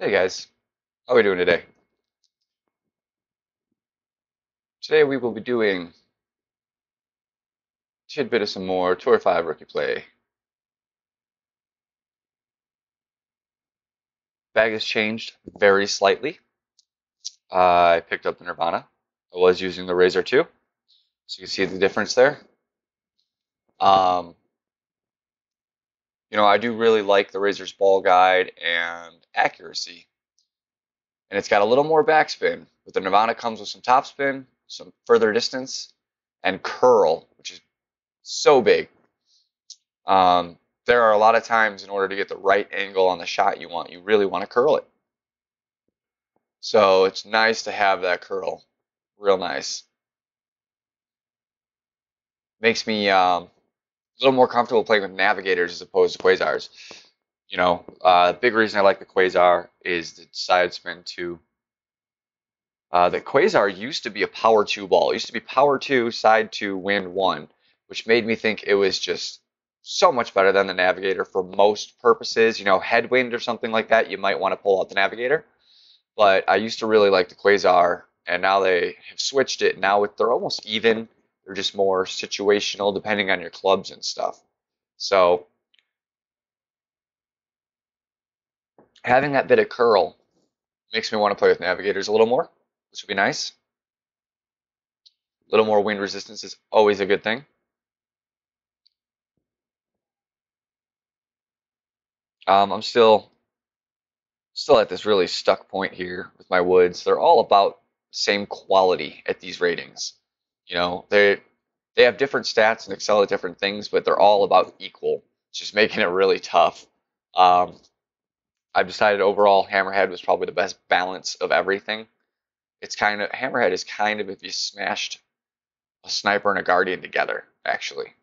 Hey guys, how are we doing today? Today we will be doing a tidbit of some more Tour 5 rookie play. Bag has changed very slightly. I picked up the Nirvana. I was using the Razor 2, so you can see the difference there. Um, I do really like the Razor's ball guide and accuracy, and it's got a little more backspin, but the Nirvana comes with some topspin, some further distance, and curl, which is so big. Um, there are a lot of times in order to get the right angle on the shot you really want to curl it. So it's nice to have that curl. Real nice. Makes me a little more comfortable playing with navigators as opposed to quasars. The big reason I like the quasar is the side spin too. The quasar used to be a power 2 ball. It used to be power 2, side 2, wind 1, which made me think it was just so much better than the navigator for most purposes. Headwind or something like that, you might want to pull out the navigator. But I used to really like the quasar, and now they have switched it. Now they're almost even. They're just more situational depending on your clubs and stuff. So having that bit of curl makes me want to play with navigators a little more, which would be nice. A little more wind resistance is always a good thing. I'm still at this really stuck point here with my woods. They're all about the same quality at these ratings. They have different stats and excel at different things, but they're all about equal. It's just making it really tough. Um, I've decided overall Hammerhead was probably the best balance of everything. Hammerhead is kind of if you smashed a sniper and a guardian together, actually.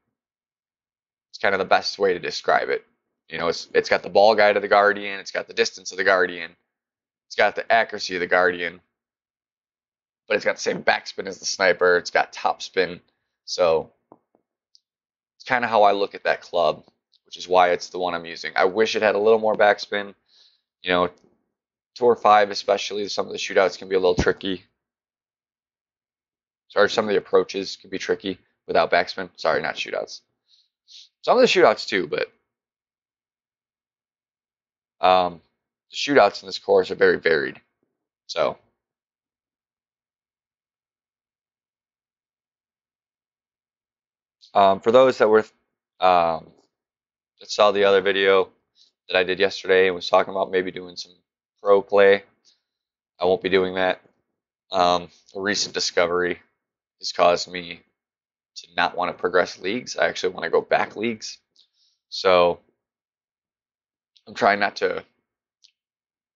It's kind of the best way to describe it. It's got the ball guide of the guardian, it's got the distance of the guardian, it's got the accuracy of the guardian, but it's got the same backspin as the sniper, it's got top spin. So it's kind of how I look at that club, which is why it's the one I'm using. I wish it had a little more backspin. Tour 5 especially, some of the shootouts can be a little tricky. Sorry, some of the approaches can be tricky without backspin. Sorry, not shootouts. Some of the shootouts too, but the shootouts in this course are very varied. So for those that saw the other video that I did yesterday and was talking about maybe doing some pro play, I won't be doing that. A recent discovery has caused me to not want to progress leagues. I actually want to go back leagues. So I'm trying not to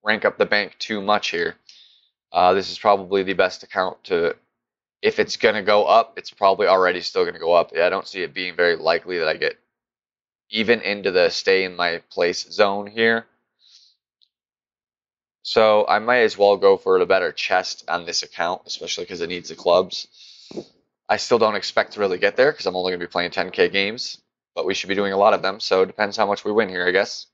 rank up the bank too much here. This is probably the best account to, if it's going to go up, it's probably already still going to go up. I don't see it being very likely that I get even into the stay in my place zone here. So I might as well go for a better chest on this account, especially because it needs the clubs. I still don't expect to really get there because I'm only going to be playing 10K games, but we should be doing a lot of them, so it depends how much we win here, I guess.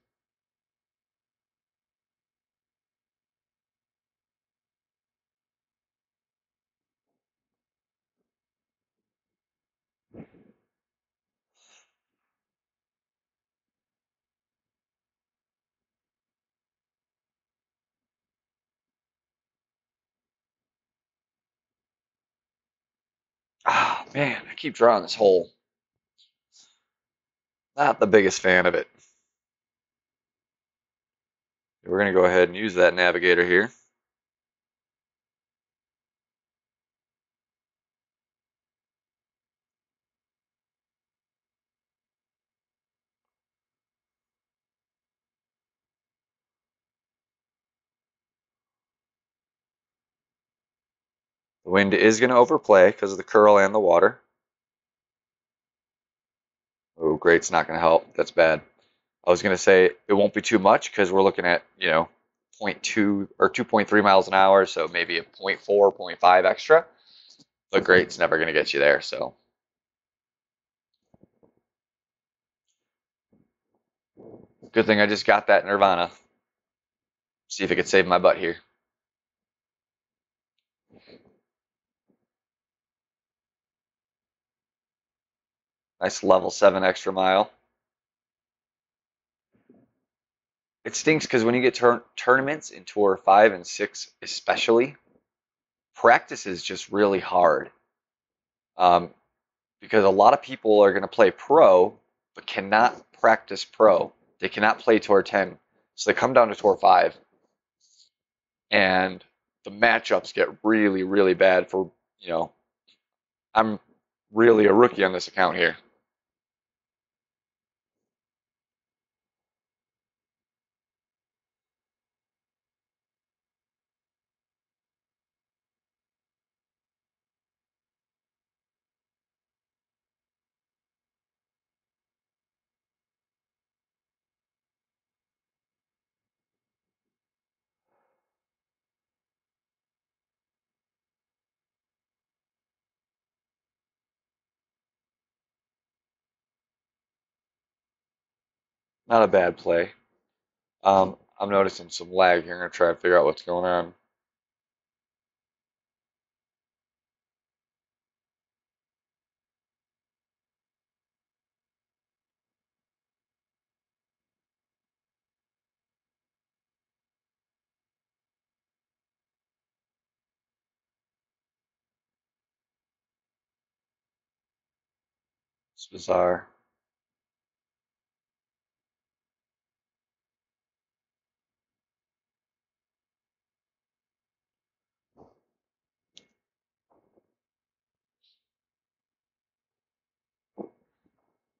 Ah, man, I keep drawing this hole. Not the biggest fan of it. We're going to go ahead and use that navigator here. The wind is going to overplay because of the curl and the water. Oh, great, it's not going to help. That's bad. I was going to say it won't be too much because we're looking at, 0.2 or 2.3 miles an hour, so maybe a 0.4, 0.5 extra. But great, it's never going to get you there, so. Good thing I just got that Nirvana. See if it could save my butt here. Nice level 7 extra mile. It stinks because when you get tournaments in Tour 5 and 6 especially, practice is just really hard. Um, because a lot of people are going to play pro but cannot practice pro. They cannot play Tour 10. So they come down to Tour 5 and the matchups get really, really bad for, I'm really a rookie on this account here. Not a bad play. I'm noticing some lag here. I'm going to try to figure out what's going on. It's bizarre.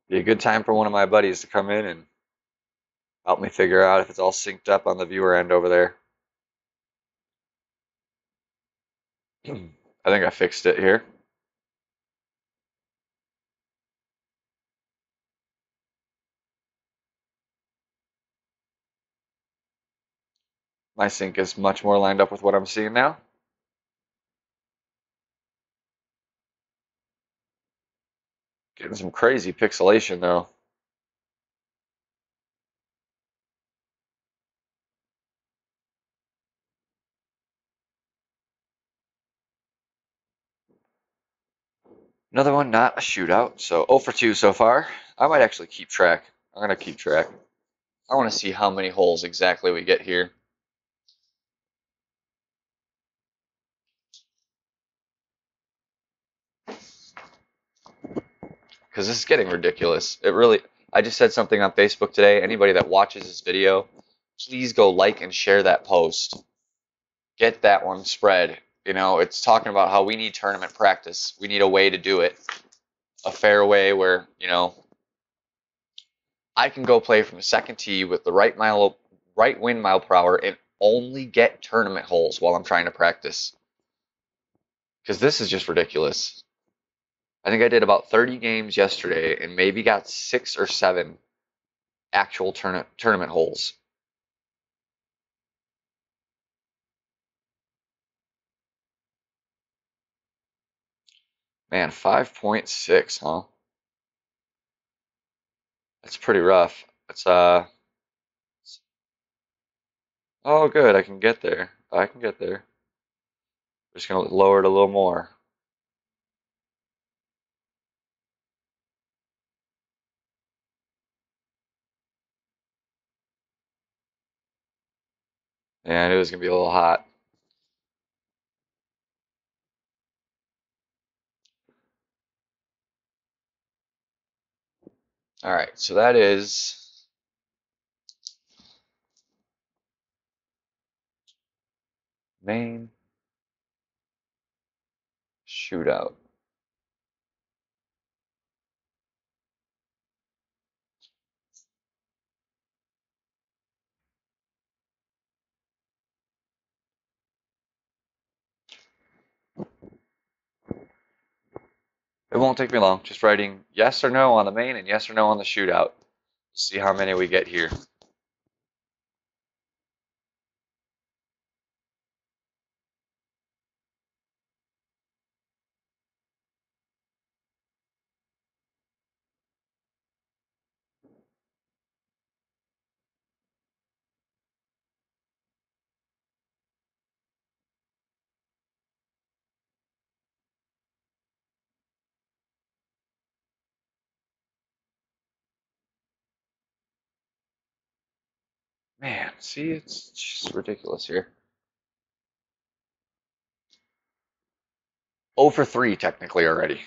Be a good time for one of my buddies to come in and help me figure out if it's all synced up on the viewer end over there. I think I fixed it here. My sync is much more lined up with what I'm seeing now. Getting some crazy pixelation though. Another one, not a shootout. So 0 for 2 so far. I might actually keep track. I'm going to keep track. I want to see how many holes exactly we get here. Because this is getting ridiculous. It really, I just said something on Facebook today. Anybody that watches this video, please go like and share that post. Get that one spread. It's talking about how we need tournament practice. We need a way to do it. A fair way where, I can go play from a second tee with the right wind mile per hour and only get tournament holes while I'm trying to practice. Because this is just ridiculous. I think I did about 30 games yesterday and maybe got 6 or 7 actual tournament holes. Man, 5.6, huh? That's pretty rough. Oh good, I can get there. I can get there. Just gonna lower it a little more. And it was gonna be a little hot. All right, so that is main shootout. It won't take me long. Just writing yes or no on the main and yes or no on the shootout. See how many we get here. Man, see, it's just ridiculous here. 0 for 3 technically already.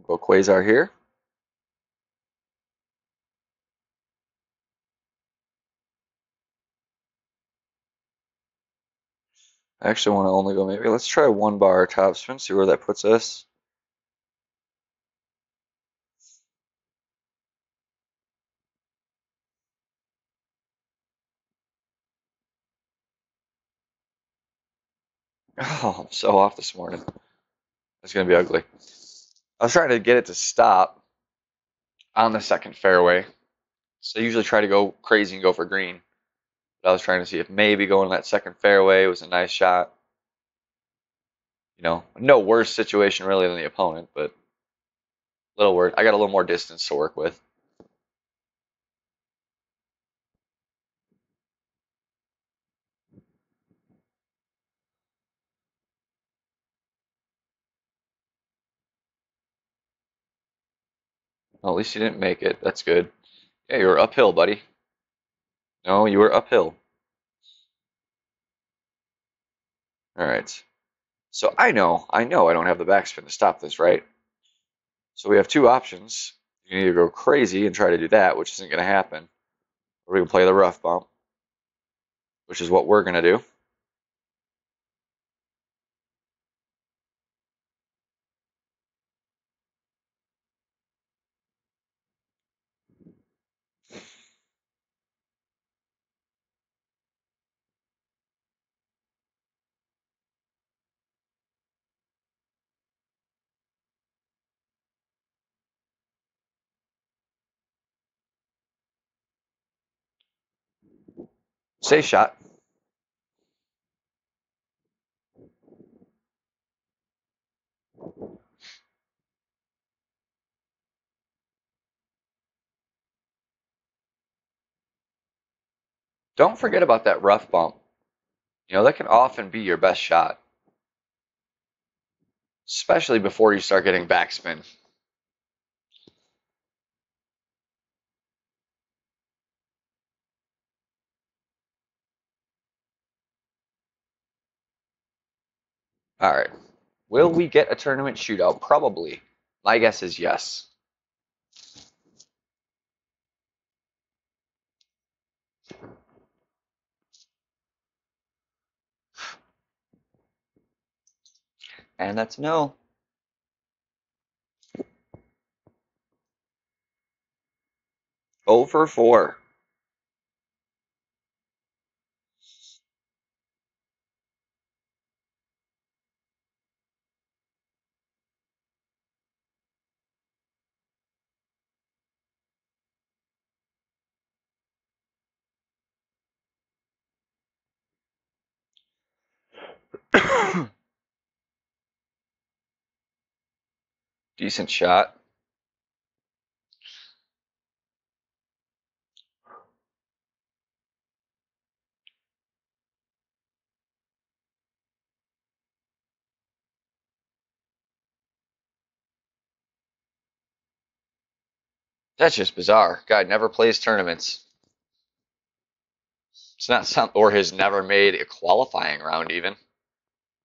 Go Quasar here. I actually want to only go maybe. Let's try 1 bar topspin, see where that puts us. Oh, I'm so off this morning. It's going to be ugly. I was trying to get it to stop on the second fairway. So I usually try to go crazy and go for green. But I was trying to see if maybe going that second fairway was a nice shot. You know, no worse situation really than the opponent, but a little worse. I got a little more distance to work with. Well, at least you didn't make it. That's good. Yeah, you were uphill, buddy. No, you were uphill. All right. So I know I don't have the backspin to stop this, right? So we have two options. You can either go crazy and try to do that, which isn't going to happen, or we can play the rough bump, which is what we're going to do. Safe shot. Don't forget about that rough bump. You know, that can often be your best shot, especially before you start getting backspin. All right. Will we get a tournament shootout? Probably. My guess is yes. And that's no. Over 4. Decent shot. That's just bizarre. Guy never plays tournaments. It's not some, or has never made a qualifying round even.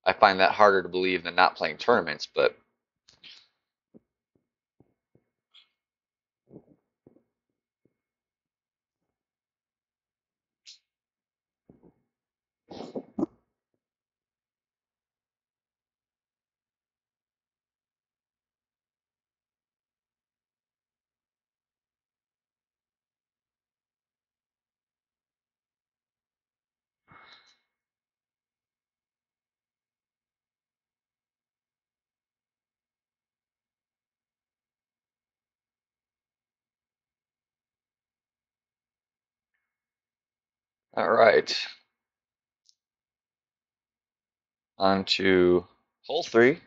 I find that harder to believe than not playing tournaments, but All right, on to hole 3.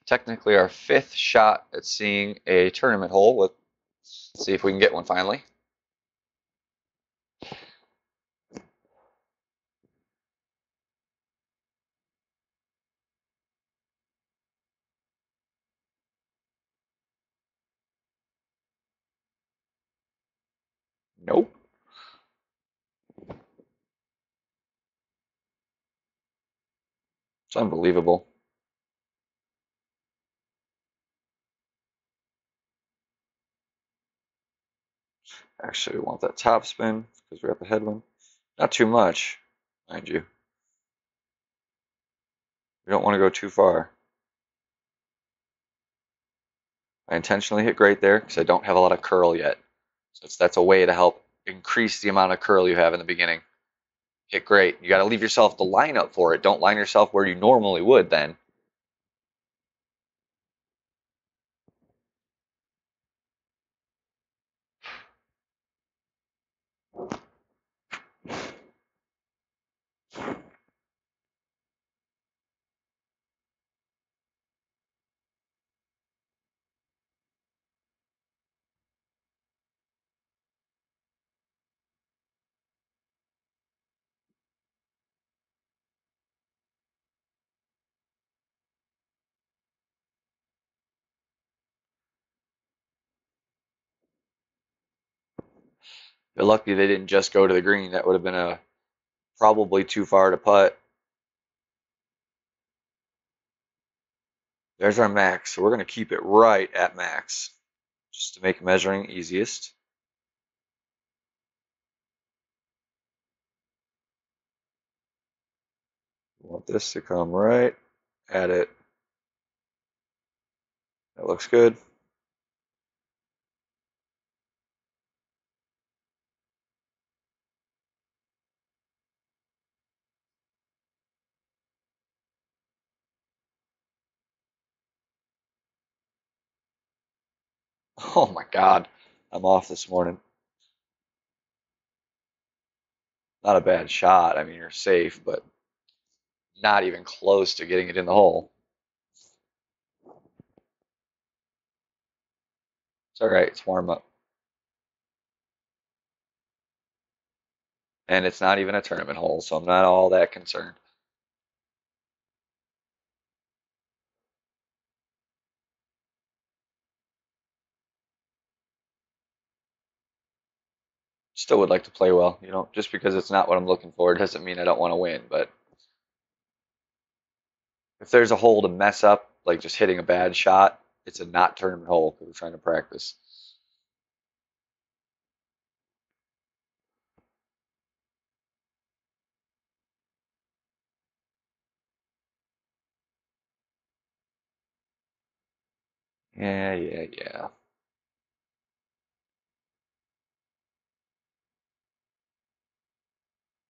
Technically our 5th shot at seeing a tournament hole. Let's see if we can get one finally. Nope. It's unbelievable. Actually, we want that top spin because we're at the headwind. Not too much, mind you. We don't want to go too far. I intentionally hit great there because I don't have a lot of curl yet. So that's a way to help increase the amount of curl you have in the beginning. Hit great. You got to leave yourself the lineup for it. Don't line yourself where you normally would then. You're lucky they didn't just go to the green. That would have been probably too far to putt. There's our max. So we're going to keep it right at max just to make measuring easiest. We want this to come right at it. That looks good. Oh my God. I'm off this morning. Not a bad shot. I mean, you're safe, but not even close to getting it in the hole. It's all right. It's warm up. And it's not even a tournament hole, so I'm not all that concerned. Still would like to play well. You know, just because it's not what I'm looking for doesn't mean I don't want to win. But if there's a hole to mess up, like just hitting a bad shot, it's a not tournament hole because we're trying to practice. Yeah, yeah, yeah.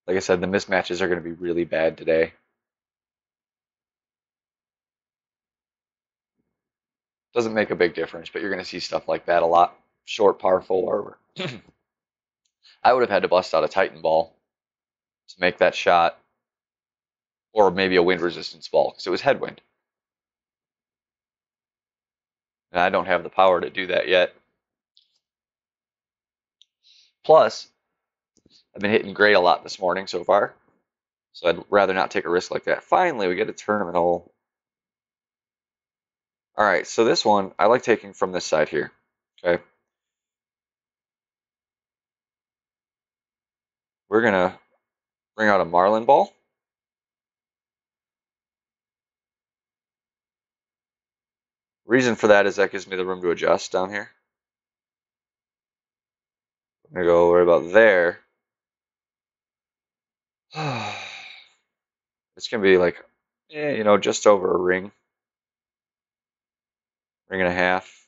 Like I said, the mismatches are going to be really bad today. Doesn't make a big difference, but you're going to see stuff like that a lot. Short par 4. I would have had to bust out a Titan ball to make that shot, or maybe a wind resistance ball because it was headwind. And I don't have the power to do that yet. Plus, I've been hitting great a lot this morning so far, so I'd rather not take a risk like that. Finally, we get a tournament hole. All right, so this one I like taking from this side here. Okay, we're gonna bring out a marlin ball. Reason for that is that gives me the room to adjust down here. I'm gonna go right about there. It's gonna be like, you know, just over a ring, ring and a half.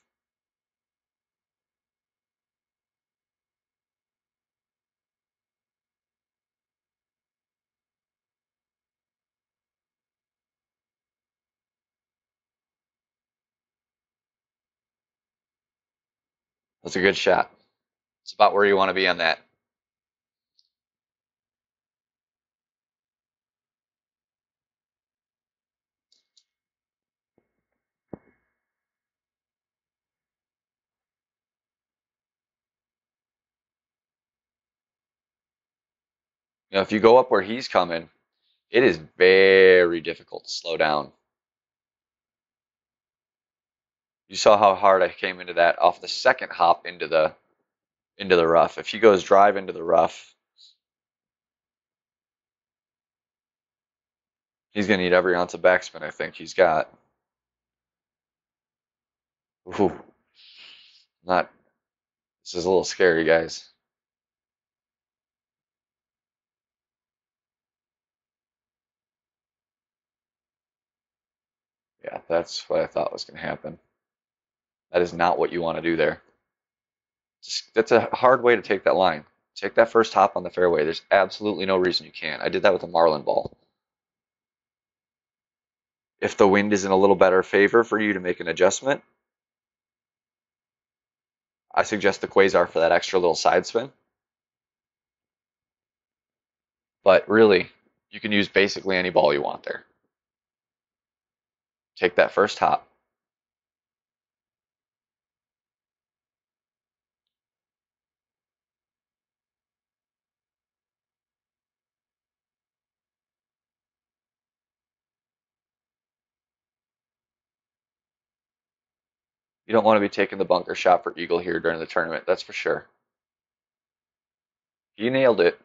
That's a good shot. It's about where you want to be on that. You know, if you go up where he's coming, it is very difficult to slow down. You saw how hard I came into that off the second hop into the rough. If he goes drive into the rough, he's gonna need every ounce of backspin I think he's got. Ooh, not. This is a little scary, guys. Yeah, that's what I thought was gonna happen. That is not what you want to do there. That's a hard way to take that line. Take that first hop on the fairway. There's absolutely no reason you can't. I did that with a marlin ball. If the wind is in a little better favor for you to make an adjustment, I suggest the quasar for that extra little side spin. But really, you can use basically any ball you want there. Take that first hop. You don't want to be taking the bunker shot for eagle here during the tournament, that's for sure. He nailed it.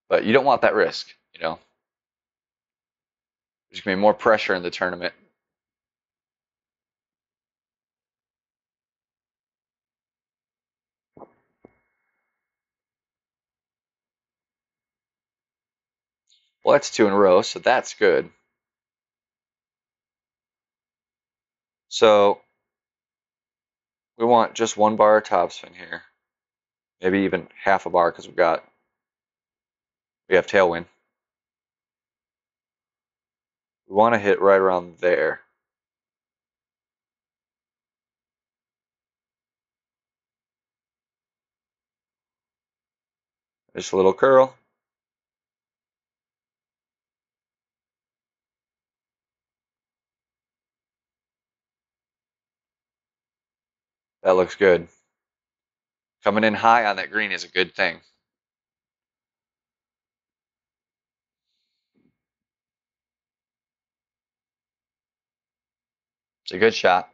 But you don't want that risk, you know. There's going to be more pressure in the tournament. Well, that's two in a row, so that's good. So we want just one bar of topspin here. Maybe even half a bar because we have tailwind. We want to hit right around there. Just a little curl. That looks good. Coming in high on that green is a good thing. It's a good shot.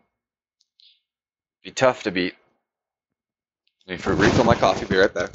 Be tough to beat. Let me refill my coffee. Be right back.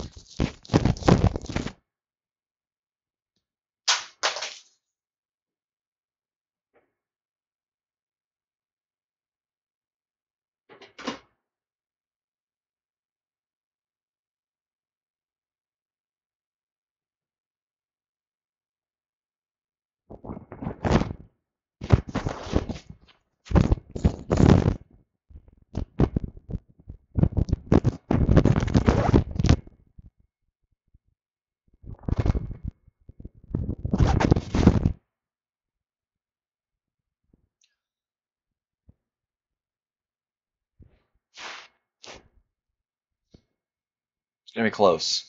It's gonna be close.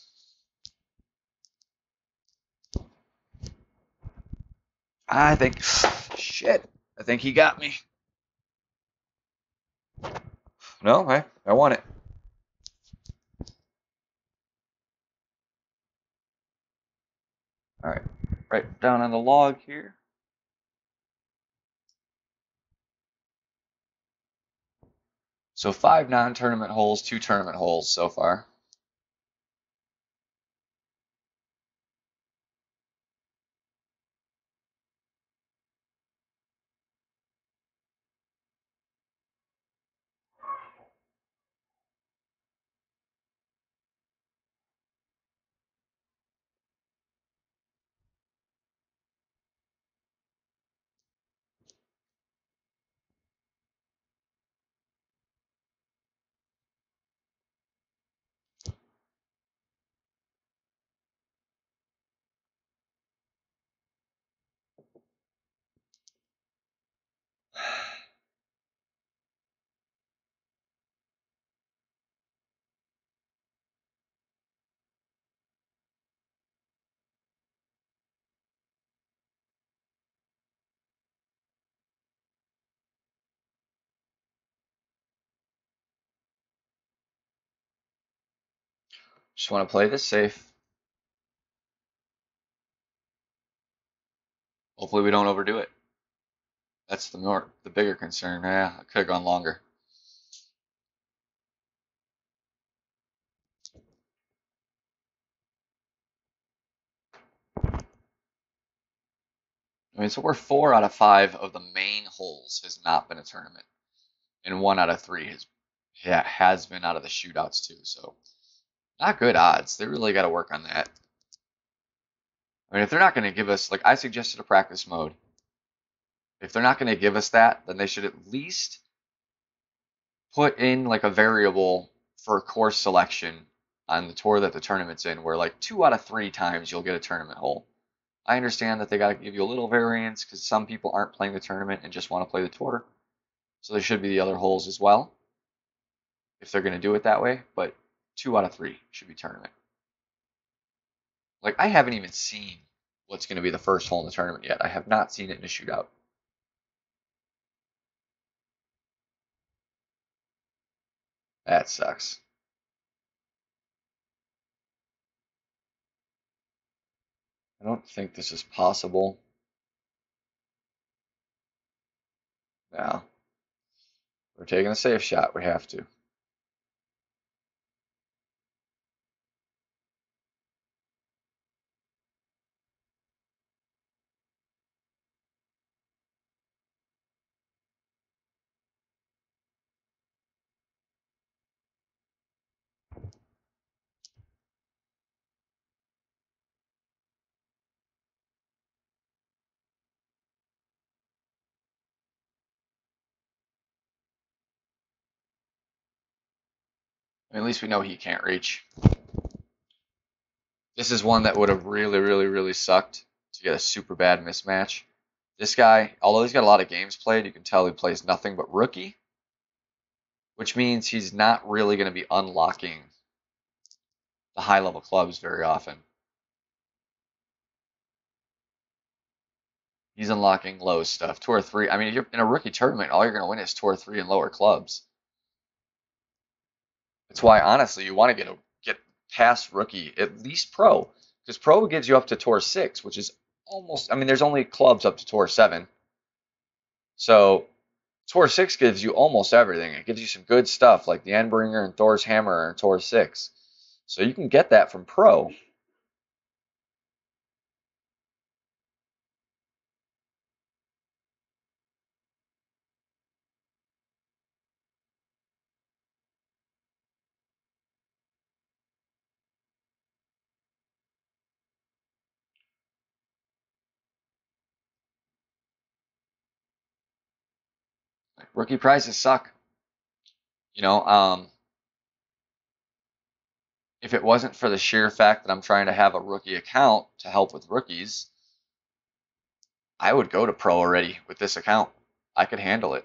I think. Shit. I think he got me. No, I won it. All right. Right down on the log here. So 5 non-tournament holes, 2 tournament holes so far. Just want to play this safe. Hopefully we don't overdo it. That's the bigger concern. Yeah, I could have gone longer. I mean, so we're 4 out of 5 of the main holes has not been a tournament, and 1 out of 3 has been out of the shootouts too. So not good odds. They really got to work on that. I mean, if they're not going to give us, like I suggested, a practice mode. If they're not going to give us that, then they should at least put in like a variable for course selection on the tour that the tournament's in, where like 2 out of 3 times you'll get a tournament hole. I understand that they got to give you a little variance because some people aren't playing the tournament and just want to play the tour. So there should be the other holes as well, if they're going to do it that way. But 2 out of 3 should be tournament. Like, I haven't even seen what's going to be the first hole in the tournament yet. I have not seen it in a shootout. That sucks. I don't think this is possible. No. We're taking a safe shot. We have to. I mean, at least we know he can't reach. This is one that would have really, really, really sucked to get a super bad mismatch. This guy, although he's got a lot of games played, you can tell he plays nothing but rookie, which means he's not really going to be unlocking the high-level clubs very often. He's unlocking low stuff. Tour 3, I mean, if you're in a rookie tournament, all you're going to win is Tour 3 and lower clubs. That's why, honestly, you want to get past rookie, at least pro, because pro gives you up to Tour 6, which is almost, I mean, there's only clubs up to Tour 7. So Tour 6 gives you almost everything. It gives you some good stuff like the Endbringer and Thor's Hammer and Tour 6. So you can get that from pro. Rookie prizes suck. You know, if it wasn't for the sheer fact that I'm trying to have a rookie account to help with rookies, I would go to pro already with this account. I could handle it.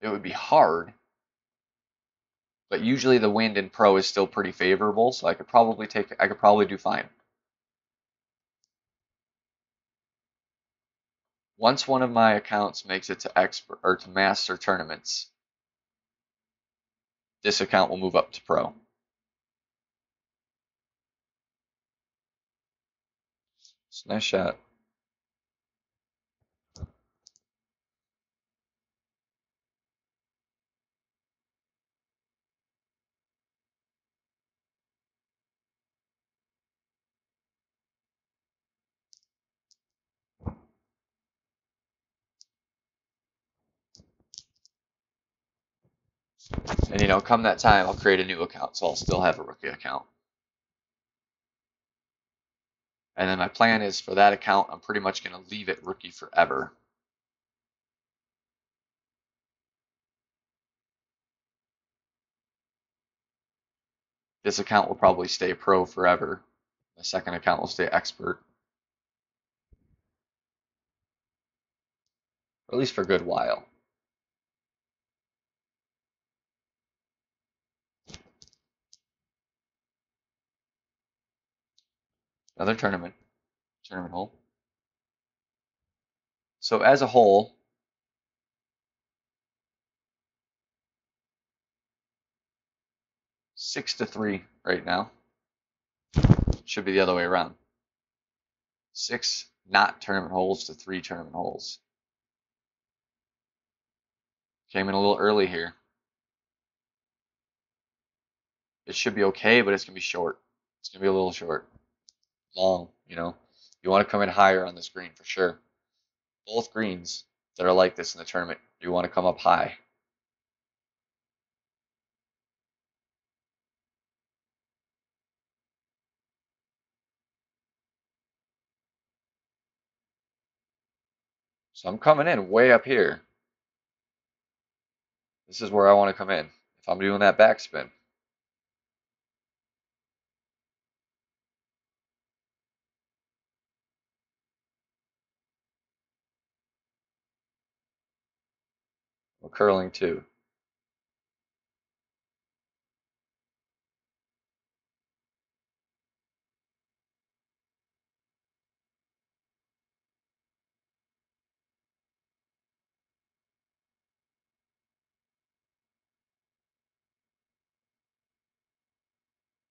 It would be hard, but usually the wind in pro is still pretty favorable, so I could probably do fine. Once one of my accounts makes it to expert or to master tournaments, this account will move up to pro. It's a nice shot. And you know, come that time, I'll create a new account, so I'll still have a rookie account. And then my plan is for that account, I'm pretty much going to leave it rookie forever. This account will probably stay pro forever. My second account will stay expert. Or at least for a good while. Another tournament hole. So as a whole, 6-3 right now. Should be the other way around. 6 not tournament holes to 3 tournament holes. Came in a little early here. It should be okay, but it's going to be short. It's going to be a little short. Long, you know. You want to come in higher on this green for sure. Both greens that are like this in the tournament, you want to come up high. So I'm coming in way up here. This is where I want to come in. If I'm doing that backspin. We're curling too.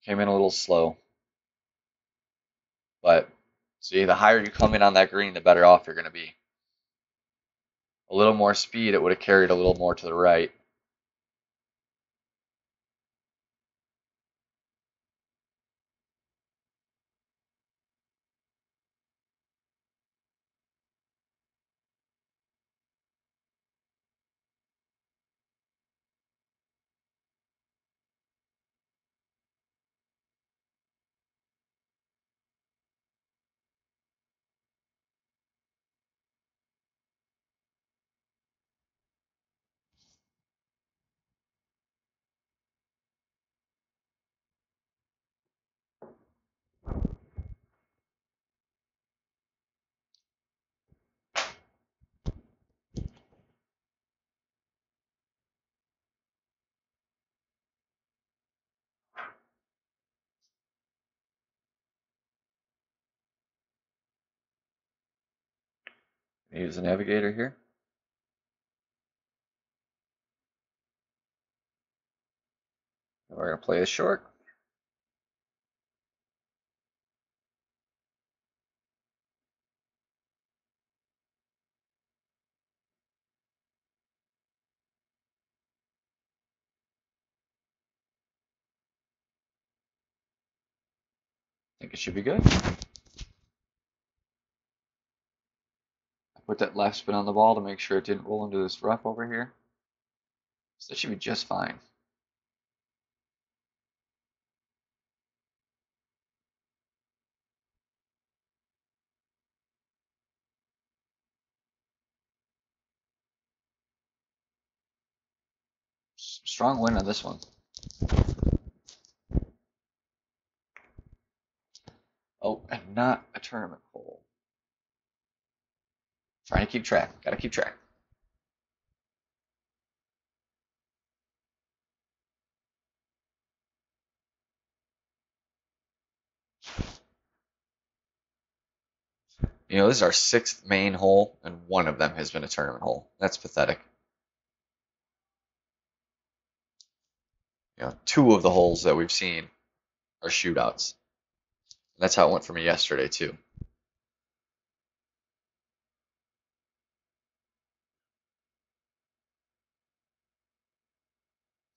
Came in a little slow. But see, the higher you come in on that green, the better off you're going to be. A little more speed, it would have carried a little more to the right. Use the navigator here. We're going to play a short. I think it should be good. I put that left spin on the ball to make sure it didn't roll into this rough over here. So that should be just fine. Strong win on this one. Oh, and not a tournament hole. Trying to keep track. Gotta keep track. You know, this is our 6th main hole, and one of them has been a tournament hole. That's pathetic. You know, 2 of the holes that we've seen are shootouts. And that's how it went for me yesterday, too.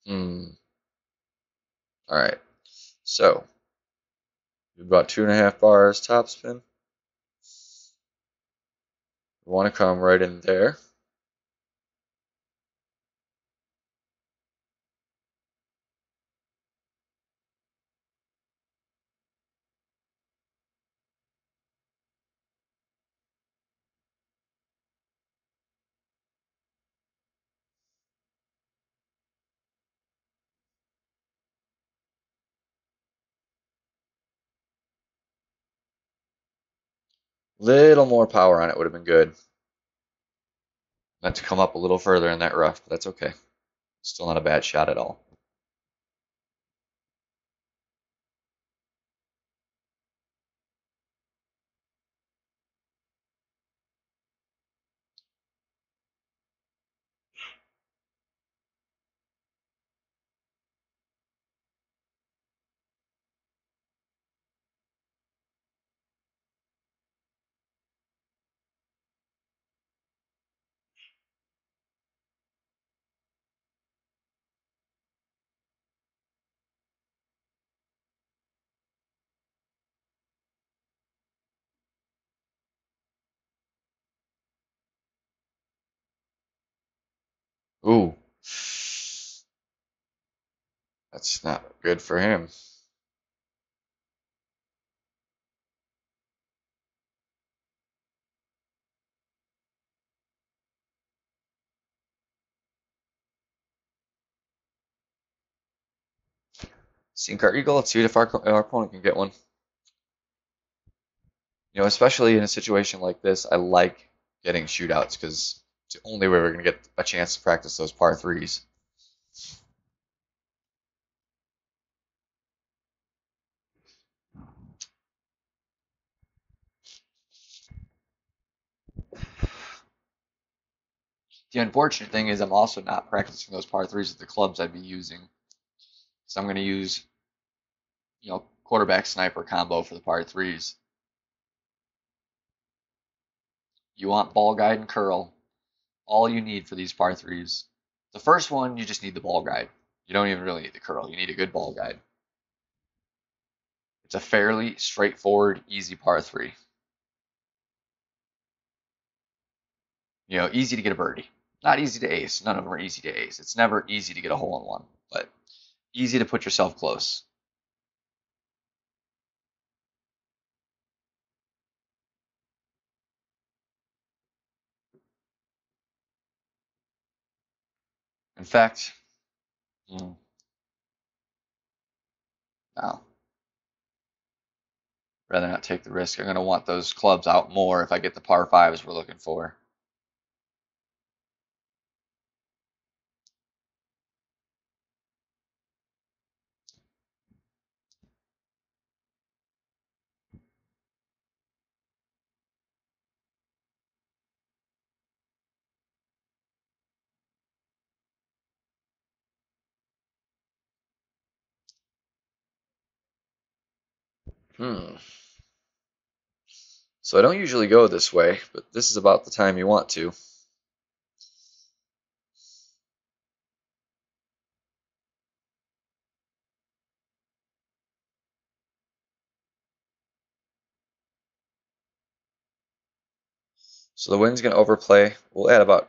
Hmm. All right. So, about 2.5 bars topspin. We want to come right in there. Little more power on it would have been good. Meant to come up a little further in that rough, but that's okay. Still not a bad shot at all. Ooh, that's not good for him. Sink our eagle. Let's see if our opponent can get one. You know, especially in a situation like this, I like getting shootouts because it's the only way we're going to get a chance to practice those par threes. The unfortunate thing is I'm also not practicing those par threes with the clubs I'd be using. So I'm going to use, quarterback sniper combo for the par threes. You want ball guide and curl. All you need for these par threes. The first one, you just need the ball guide. You don't even really need the curl. You need a good ball guide. It's a fairly straightforward, easy par three. You know, easy to get a birdie. Not easy to ace. None of them are easy to ace. It's never easy to get a hole in one, but easy to put yourself close. In fact, no. Rather not take the risk. I'm going to want those clubs out more if I get the par fives we're looking for. So I don't usually go this way, but this is about the time you want to. So the wind's going to overplay. We're going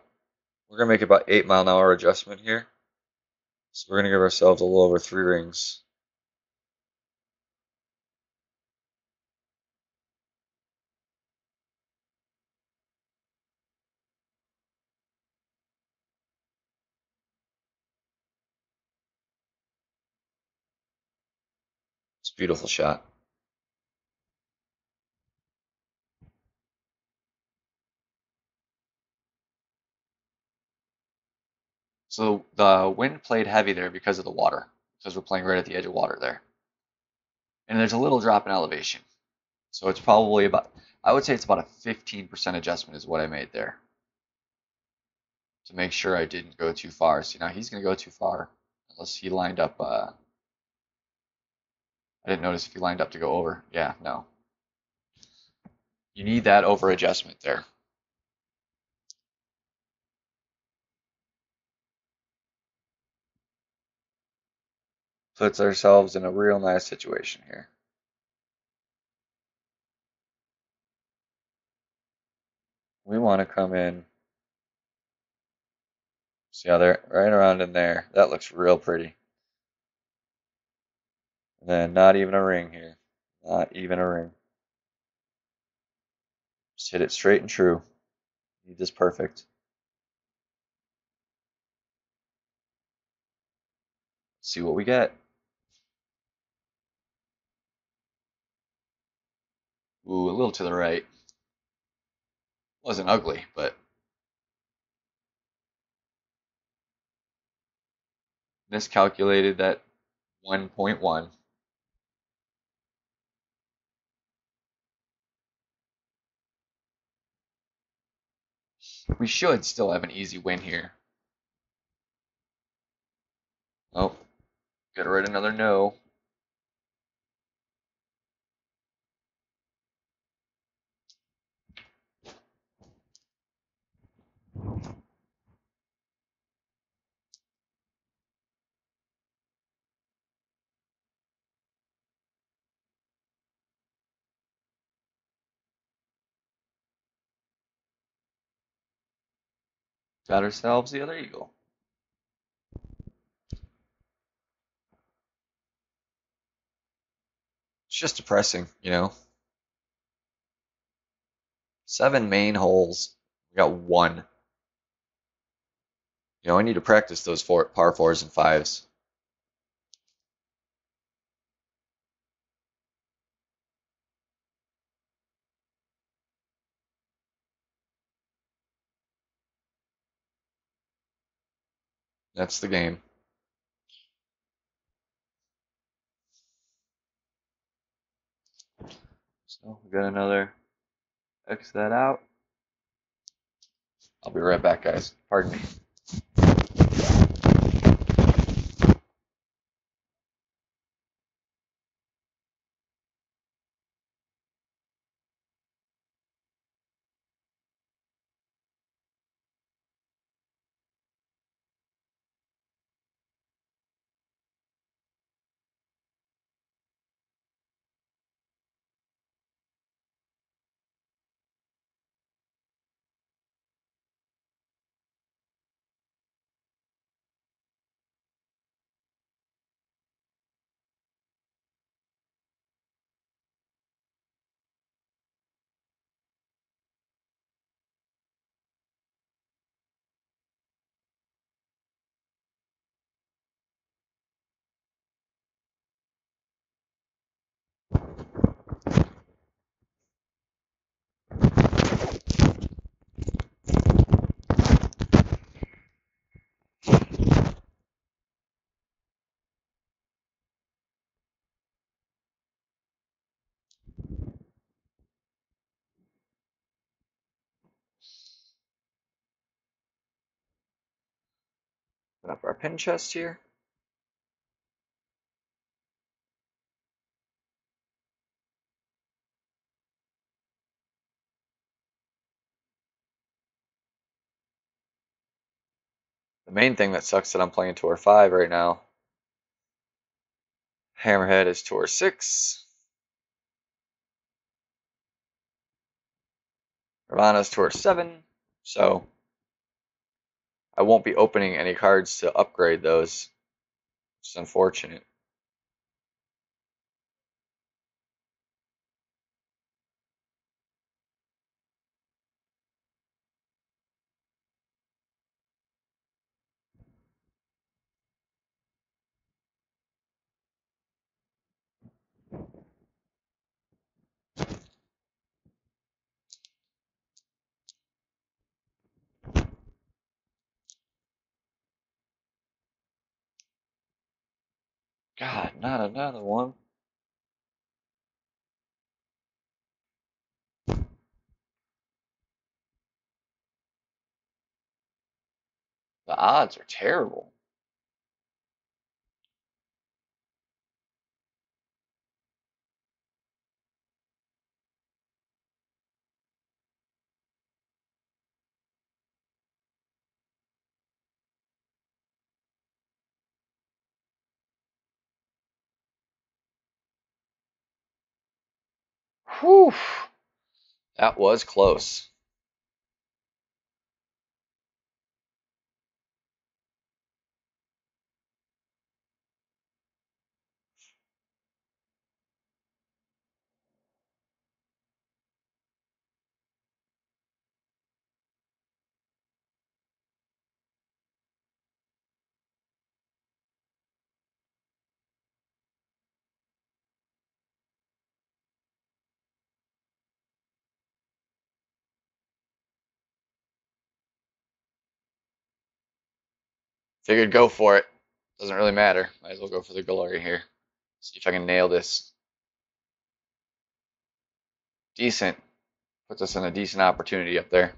to make about 8 mile an hour adjustment here. So we're going to give ourselves a little over 3 rings. It's a beautiful shot. So the wind played heavy there because of the water, because we're playing right at the edge of water there. And there's a little drop in elevation. So it's probably I would say it's about a 15% adjustment is what I made there. To make sure I didn't go too far. See, now he's going to go too far. Unless he lined up, I didn't notice if he lined up to go over. Yeah, no. You need that over adjustment there. Puts ourselves in a real nice situation here. We want to come in. See how they're right around in there. That looks real pretty. And then not even a ring here. Not even a ring. Just hit it straight and true. Need this perfect. Let's see what we get. Ooh, a little to the right. Wasn't ugly, but miscalculated that 1.1. We should still have an easy win here. Oh, gotta write another no. Got ourselves the other eagle. It's just depressing, you know. 7 main holes. We got one. You know, I need to practice those par fours and fives. That's the game. So we got another X that out. I'll be right back, guys. Pardon me. Open up our pin chest here. The main thing that sucks that I'm playing Tour 5 right now. Hammerhead is Tour 6. Nirvana's Tour 7. So I won't be opening any cards to upgrade those. It's unfortunate. God, not another one. The odds are terrible. Whew. That was close. Figured go for it. Doesn't really matter. Might as well go for the glory here. See if I can nail this. Decent. Puts us in a decent opportunity up there.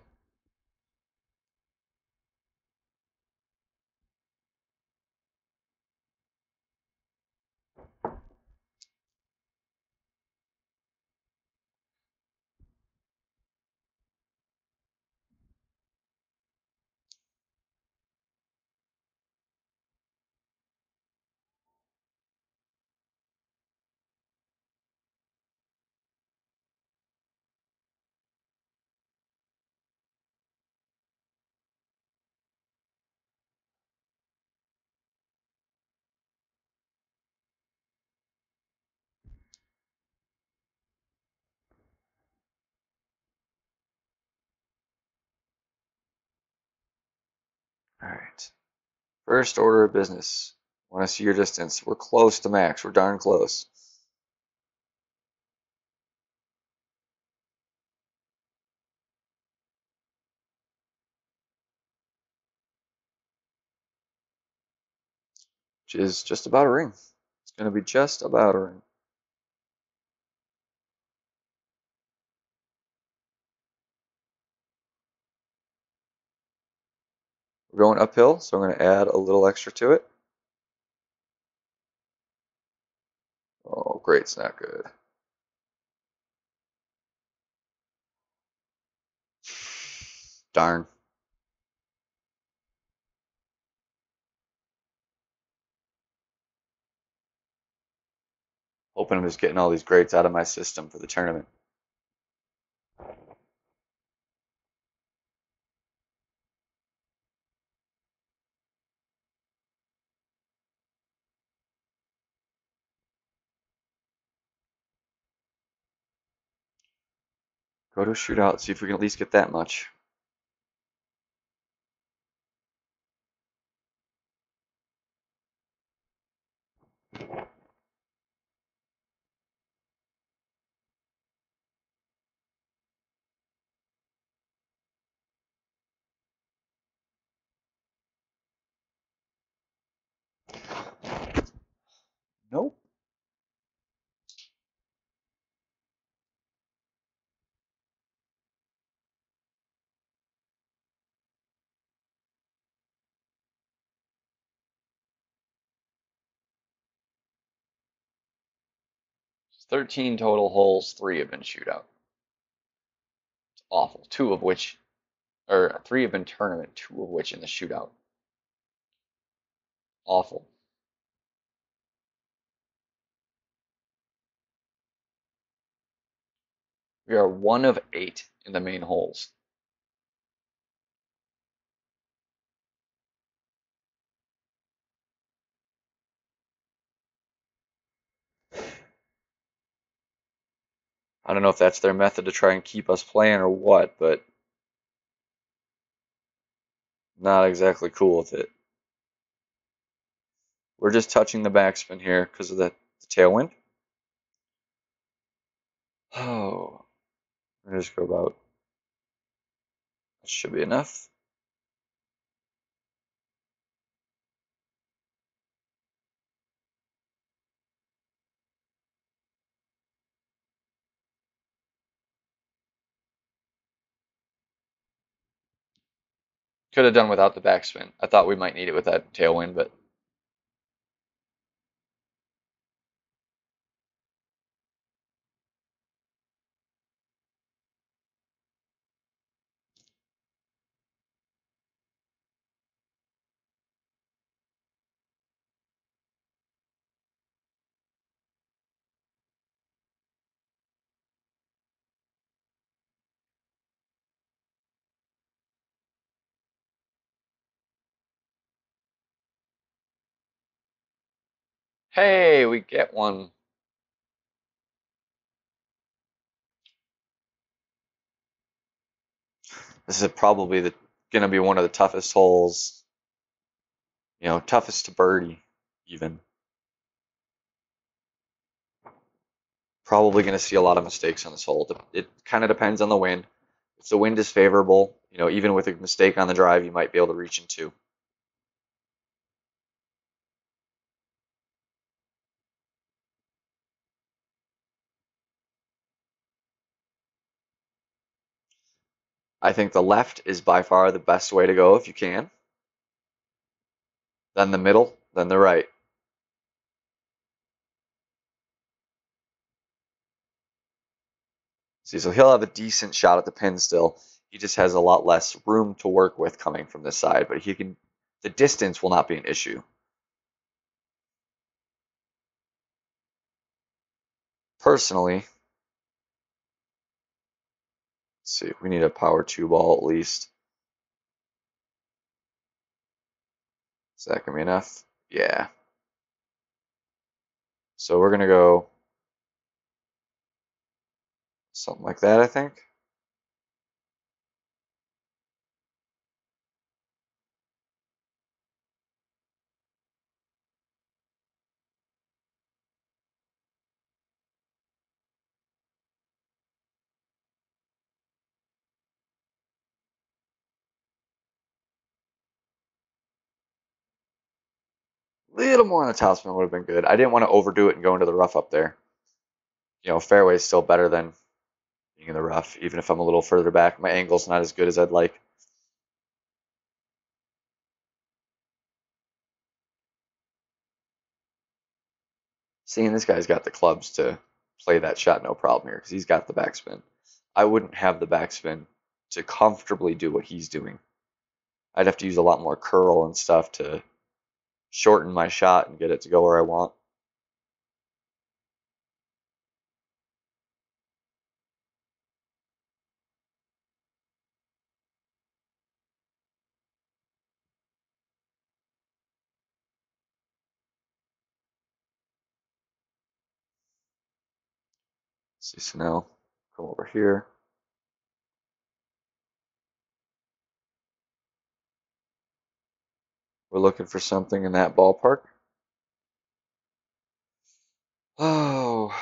All right. First order of business. Want to see your distance. We're close to max. We're darn close. Which is just about a ring. It's going to be just about a ring. We're going uphill, so I'm going to add a little extra to it. Oh, great, it's not good. Darn. Hoping I'm just getting all these grades out of my system for the tournament. Go to a shootout, see if we can at least get that much. Nope. It's 13 total holes, 3 have been shootout. It's awful. 2 of which, or 3 have been tournament, 2 of which in the shootout. Awful. We are 1 of 8 in the main holes. I don't know if that's their method to try and keep us playing or what, but not exactly cool with it. We're just touching the backspin here because of the tailwind. Oh, I'm gonna just go about. That should be enough. Could have done without the backspin. I thought we might need it with that tailwind, but hey, we get one. This is probably gonna be one of the toughest holes. You know, toughest to birdie, even. Probably gonna see a lot of mistakes on this hole. It kind of depends on the wind. If the wind is favorable, you know, even with a mistake on the drive, you might be able to reach into. I think the left is by far the best way to go if you can. Then the middle, then the right. See, so he'll have a decent shot at the pin still. He just has a lot less room to work with coming from this side, but he can. The distance will not be an issue. Personally, let's see, we need a power 2 ball at least. Is that gonna be enough? Yeah. So we're gonna go something like that, I think. little more on the topspin would have been good. I didn't want to overdo it and go into the rough up there. Fairway is still better than being in the rough, even if I'm a little further back. My angle's not as good as I'd like. Seeing this guy's got the clubs to play that shot no problem here because he's got the backspin. I wouldn't have the backspin to comfortably do what he's doing. I'd have to use a lot more curl and stuff to shorten my shot and get it to go where I want. See, so now come over here. We're looking for something in that ballpark. Oh,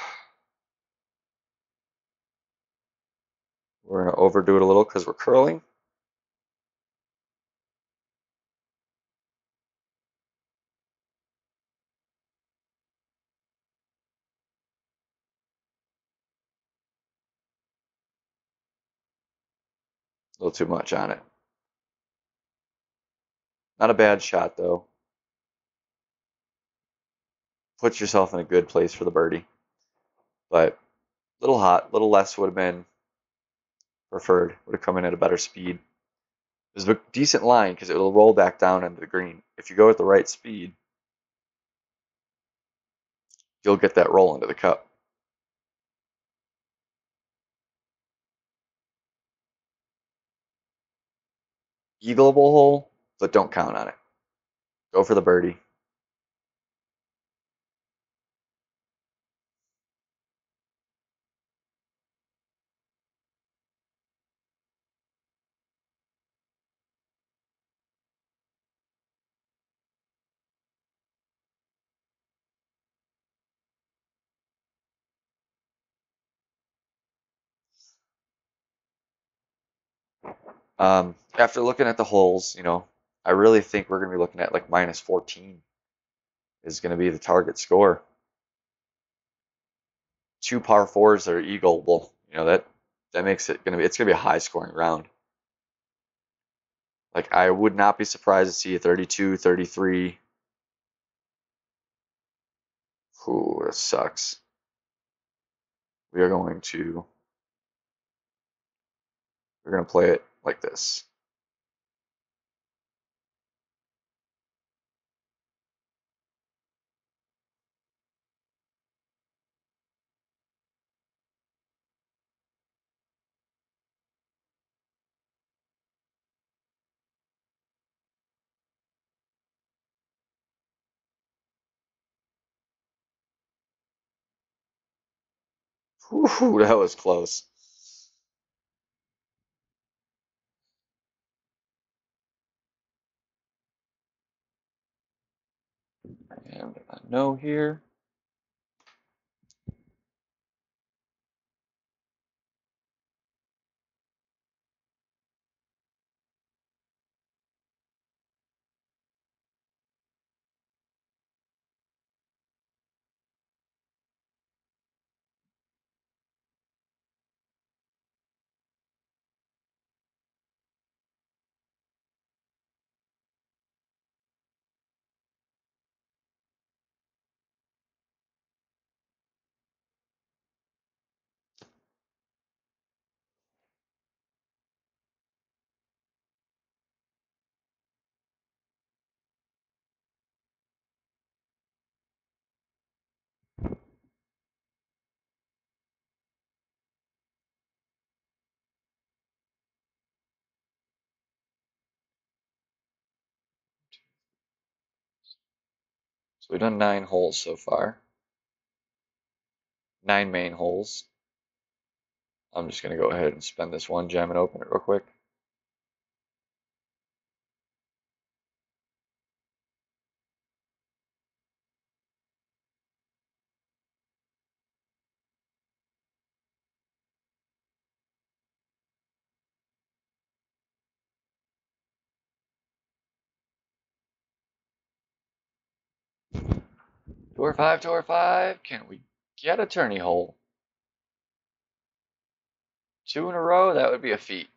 we're going to overdo it a little because we're curling. A little too much on it. Not a bad shot, though. Puts yourself in a good place for the birdie. But a little hot, a little less would have been preferred. Would have come in at a better speed. It was a decent line because it will roll back down into the green. If you go at the right speed, you'll get that roll into the cup. Eagleable hole, but don't count on it. Go for the birdie. After looking at the holes, I really think we're going to be looking at like minus 14 is going to be the target score. Two par fours that are eagleable. That makes it's going to be a high scoring round. Like I would not be surprised to see a 32, 33. Ooh, that sucks. We are going to we're going to play it like this. Ooh, that was close. And a no here. So we've done 9 holes so far. 9 main holes. I'm just going to go ahead and spend this one gem and open it real quick. Tour 5. Can we get a tourney hole? 2 in a row? That would be a feat.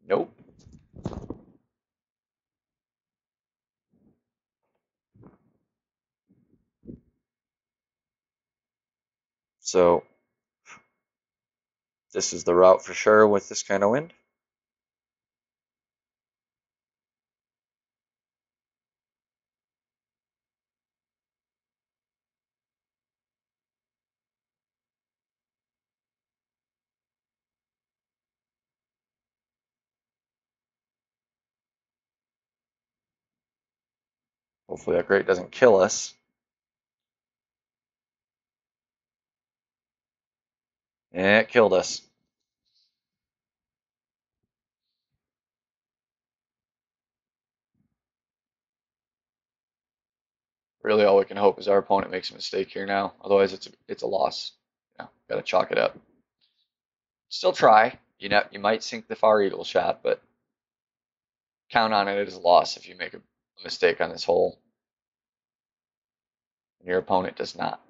Nope. So this is the route for sure with this kind of wind. Hopefully that grate doesn't kill us. And it killed us. Really, all we can hope is our opponent makes a mistake here now. Otherwise, it's a loss. Yeah, gotta chalk it up. Still try. You know, you might sink the far eagle shot, but count on it as a loss if you make a mistake on this hole and your opponent does not.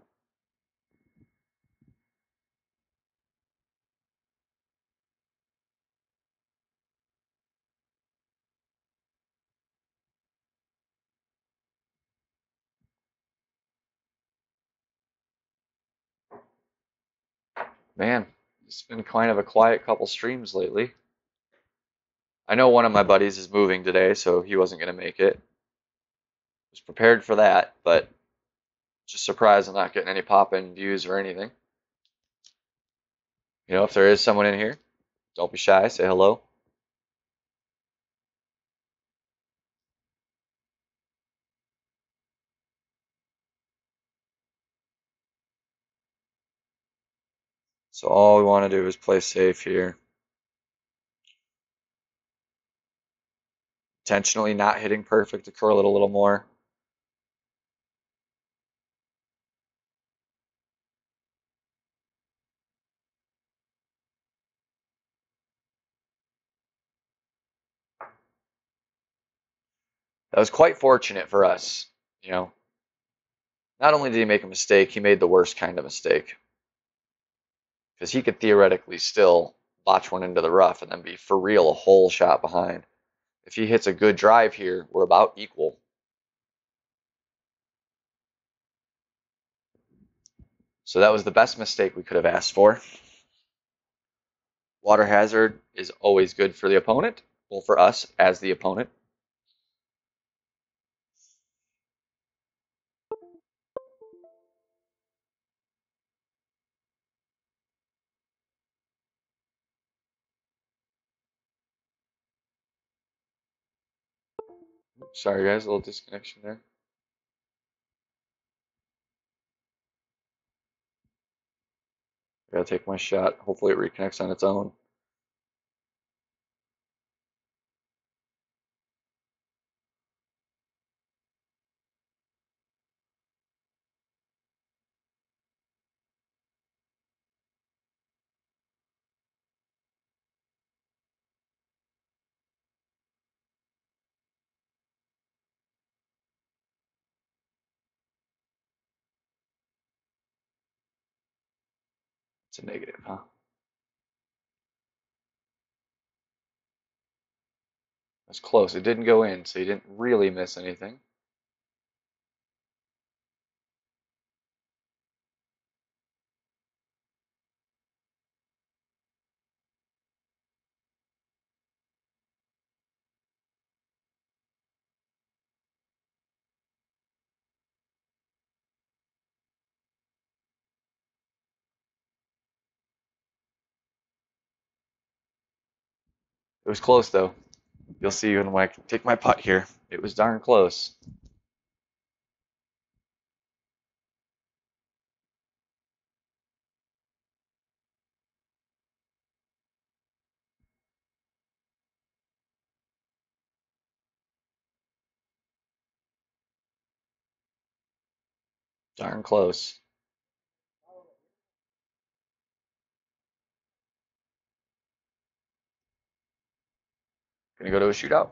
Man, it's been kind of a quiet couple streams lately. I know one of my buddies is moving today, so he wasn't going to make it. Was prepared for that, but just surprised I'm not getting any pop-in views or anything. You know, if there is someone in here, don't be shy, say hello. So all we want to do is play safe here. Intentionally not hitting perfect to curl it a little more. That was quite fortunate for us. You know, not only did he make a mistake, he made the worst kind of mistake. Because he could theoretically still botch one into the rough and then be for real a whole shot behind. If he hits a good drive here, we're about equal. So that was the best mistake we could have asked for. Water hazard is always good for the opponent, well, for us as the opponent. Sorry guys, a little disconnection there. I gotta take my shot. Hopefully it reconnects on its own. It's a negative, huh? That's close. It didn't go in, so you didn't really miss anything. It was close though. You'll see when I take my putt here. It was darn close. Darn close. Gonna go to a shootout.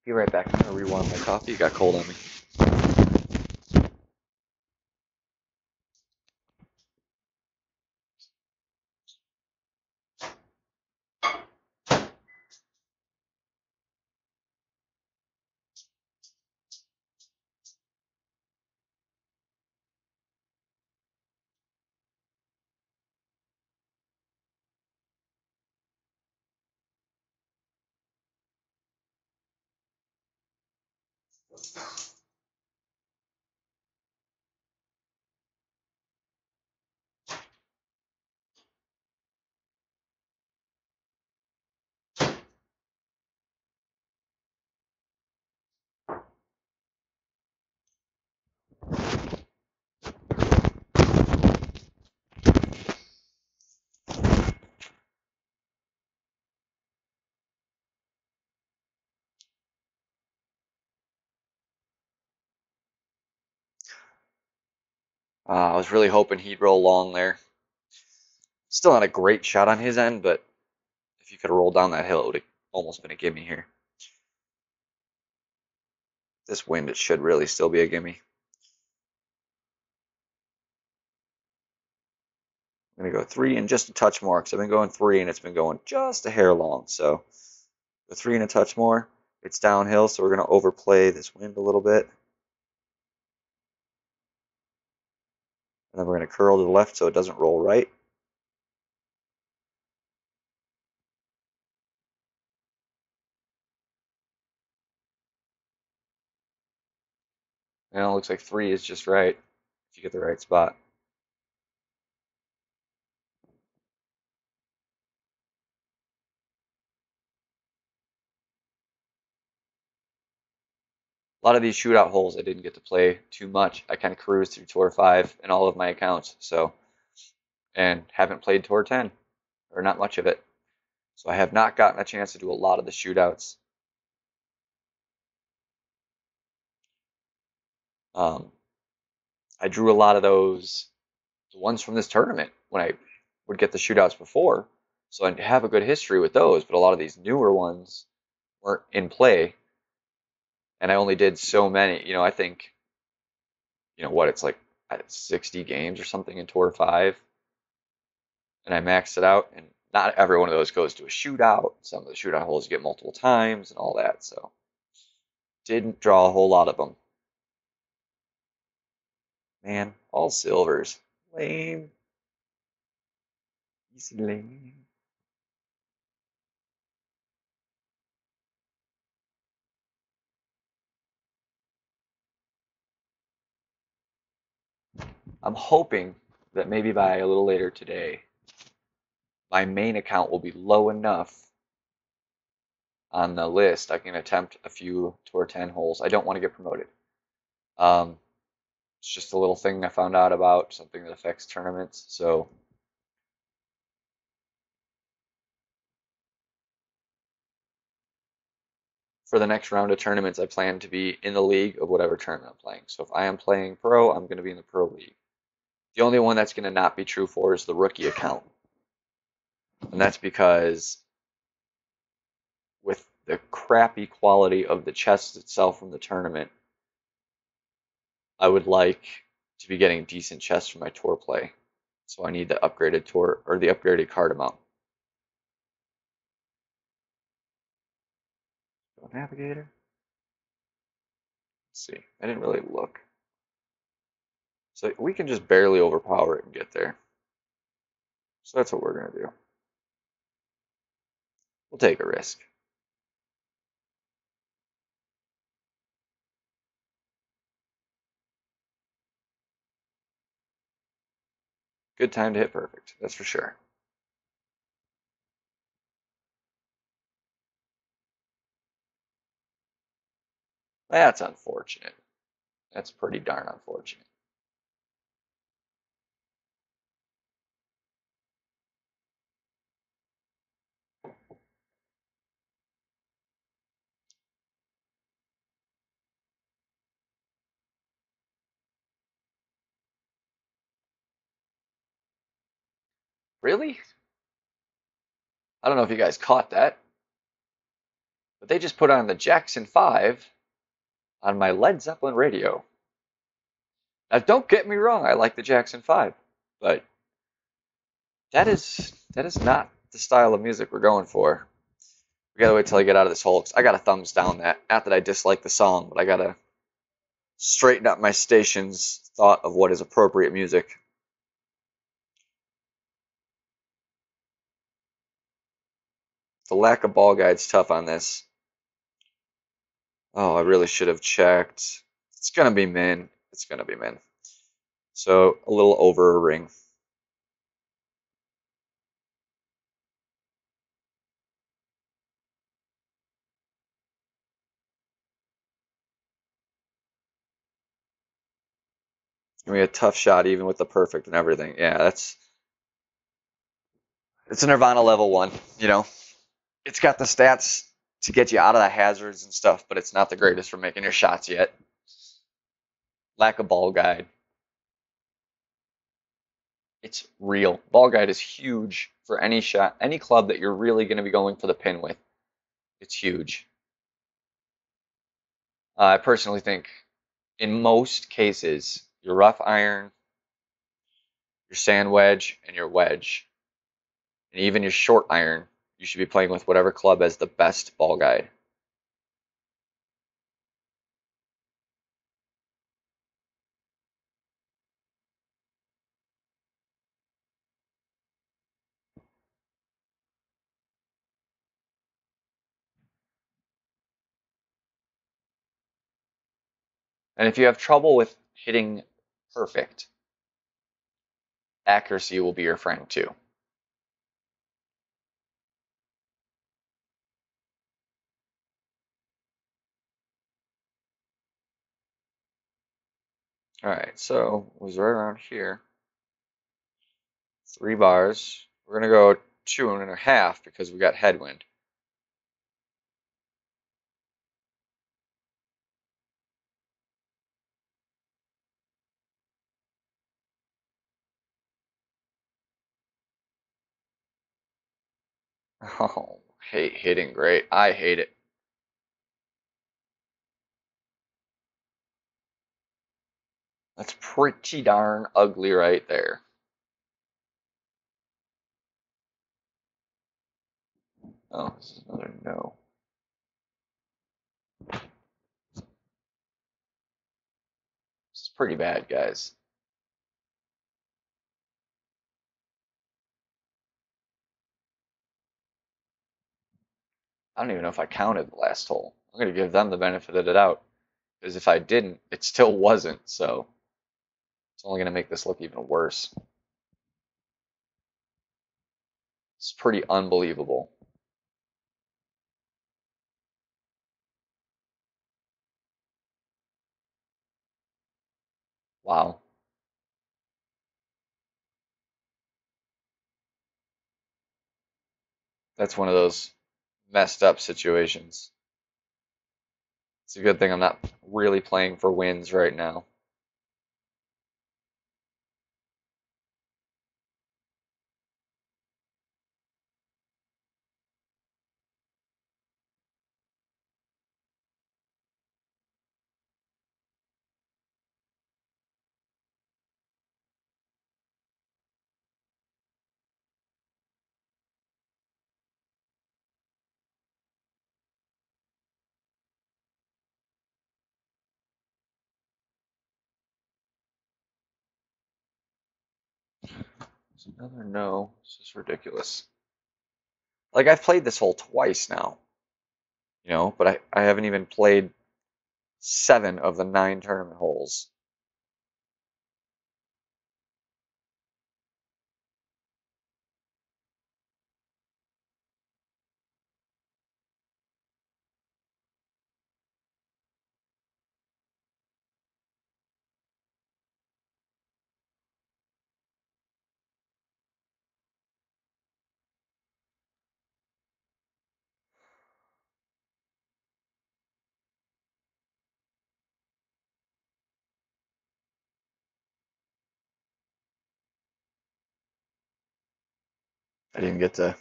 Be right back. I'm gonna rewarm my coffee. It got cold on me. I was really hoping he'd roll long there. Still not a great shot on his end, but if you could have rolled down that hill, it would have almost been a gimme here. This wind, it should really still be a gimme. I'm going to go 3 and just a touch more because I've been going 3 and it's been going just a hair long. So go 3 and a touch more. It's downhill, so we're going to overplay this wind a little bit. And then we're going to curl to the left so it doesn't roll right. And it looks like 3 is just right if you get the right spot. A lot of these shootout holes I didn't get to play too much. I kind of cruised through Tour 5 in all of my accounts, so, and haven't played Tour 10, or not much of it. So I have not gotten a chance to do a lot of the shootouts. I drew a lot of those, the ones from this tournament, when I would get the shootouts before. So I have a good history with those, but a lot of these newer ones weren't in play. And I only did so many, I think, what, it's like 60 games or something in Tour 5. And I maxed it out, and not every one of those goes to a shootout. Some of the shootout holes you get multiple times and all that, so didn't draw a whole lot of them. Man, all silvers. Lame. Easy lame. I'm hoping that maybe by a little later today, my main account will be low enough on the list I can attempt a few Tour 10 holes. I don't want to get promoted. It's just a little thing I found out about, something that affects tournaments. So for the next round of tournaments, I plan to be in the league of whatever tournament I'm playing. So if I am playing pro, I'm going to be in the pro league. The only one that's going to not be true for is the rookie account. And that's because with the crappy quality of the chest itself from the tournament, I would like to be getting decent chests for my tour play. So I need the upgraded tour or the upgraded card amount. Navigator. Let's see. I didn't really look. So we can just barely overpower it and get there. So that's what we're going to do. We'll take a risk. Good time to hit perfect, that's for sure. That's unfortunate. That's pretty darn unfortunate. Really? I don't know if you guys caught that, but they just put on the Jackson 5 on my Led Zeppelin radio. Now, don't get me wrong, I like the Jackson 5, but that is not the style of music we're going for. We gotta wait till I get out of this hole. 'Cause I got a thumbs down that. Not that I dislike the song, but I gotta straighten up my station's thought of what is appropriate music. The lack of ball guide's tough on this. Oh, I really should have checked. It's gonna be min. It's gonna be min. So a little over a ring. Gonna be a tough shot even with the perfect and everything. Yeah, it's a Nirvana level one, you know. It's got the stats to get you out of the hazards and stuff, but it's not the greatest for making your shots yet. Lack of ball guide. It's real. Ball guide is huge for any shot, any club that you're really going to be going for the pin with. It's huge. I personally think in most cases, your rough iron, your sand wedge, and your wedge, and even your short iron, you should be playing with whatever club has the best ball guide. And if you have trouble with hitting perfect, accuracy will be your friend too. All right, so it was right around here. 3 bars. We're gonna go 2.5 because we got headwind. Oh, hate hitting great. I hate it. That's pretty darn ugly right there. Oh, this is another no. This is pretty bad, guys. I don't even know if I counted the last hole. I'm gonna give them the benefit of the doubt. Because if I didn't, it still wasn't, so it's only gonna make this look even worse. It's pretty unbelievable. Wow. That's one of those messed up situations. It's a good thing I'm not really playing for wins right now. It's another no. This is ridiculous. Like I've played this hole twice now, but I haven't even played 7 of the 9 tournament holes. I didn't get to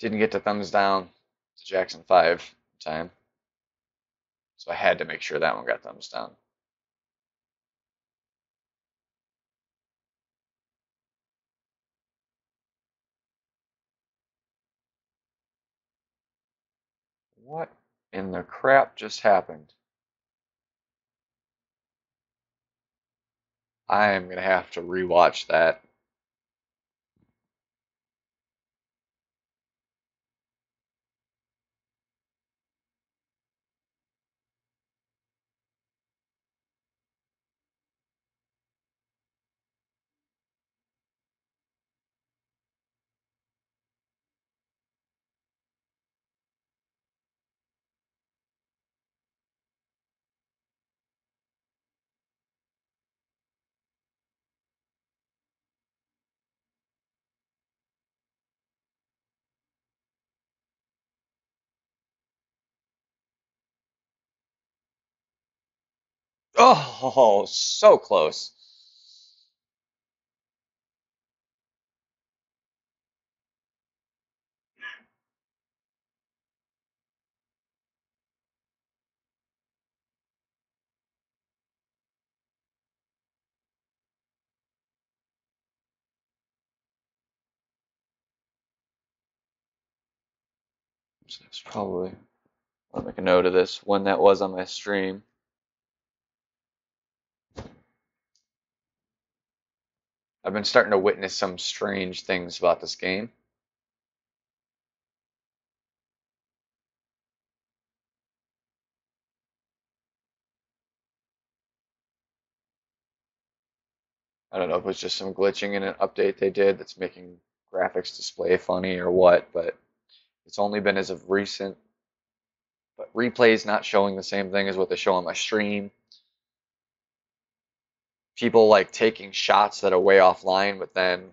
Didn't get to thumbs down to Jackson 5 time, so I had to make sure that one got thumbs down. What in the crap just happened? I am gonna have to rewatch that. Oh, so close. So it's probably, I'll make a note of this when that was on my stream. I've been starting to witness some strange things about this game. I don't know if it was just some glitching in an update they did that's making graphics display funny or what, but it's only been as of recent. But replays not showing the same thing as what they show on my stream. People like taking shots that are way offline, but then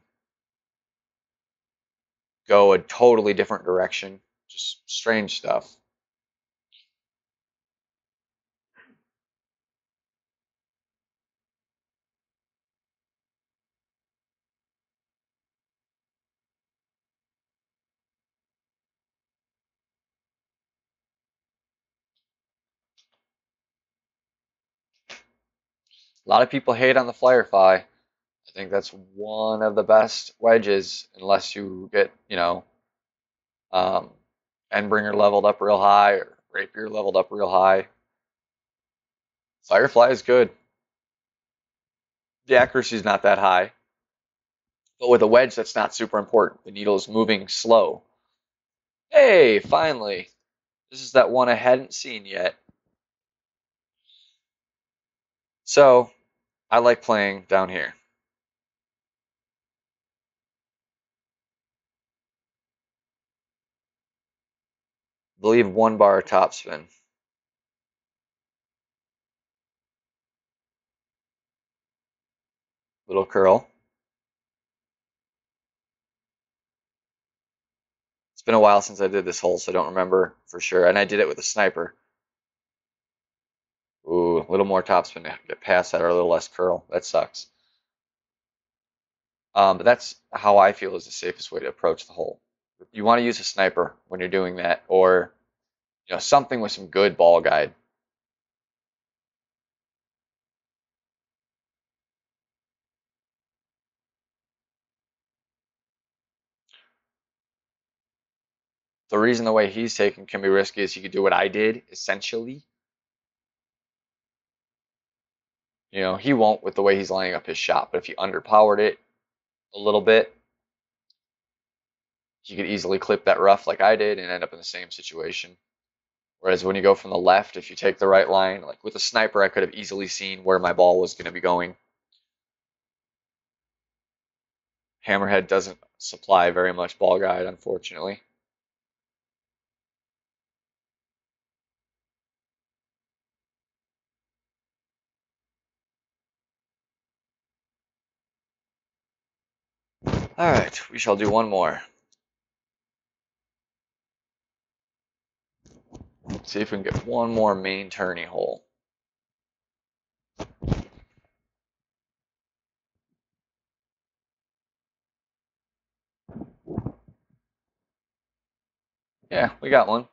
go a totally different direction. Just strange stuff. A lot of people hate on the Firefly. I think that's one of the best wedges, unless you get, um, Endbringer leveled up real high or Rapier leveled up real high. Firefly is good. The accuracy is not that high, but with a wedge, that's not super important. The needle is moving slow. Hey, finally. This is that one I hadn't seen yet. So, I like playing down here. I believe 1 bar topspin. Little curl. It's been a while since I did this hole, so I don't remember for sure. And I did it with a sniper. Ooh, a little more topspin to get past that, or a little less curl. That sucks. But that's how I feel is the safest way to approach the hole. You want to use a sniper when you're doing that, or something with some good ball guide. The reason the way he's taken can be risky is he could do what I did, essentially. He won't with the way he's lining up his shot, but if he underpowered it a little bit, he could easily clip that rough like I did and end up in the same situation. Whereas when you go from the left, if you take the right line, like with a sniper, I could have easily seen where my ball was going to be going. Hammerhead doesn't supply very much ball guide, unfortunately. All right, we shall do one more. Let's see if we can get one more main tourney hole. Yeah, we got one.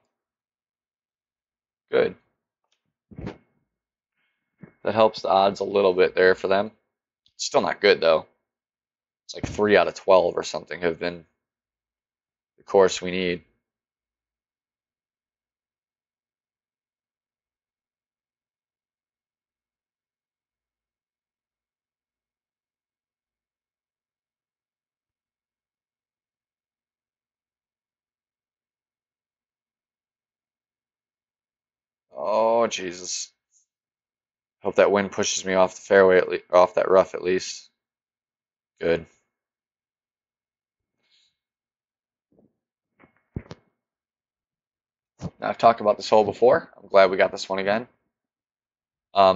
Good. That helps the odds a little bit there for them. It's still not good though. It's like 3 out of 12 or something have been the course we need. Oh, Jesus. Hope that wind pushes me off the fairway, off that rough at least. Good. Now, I've talked about this hole before. I'm glad we got this one again.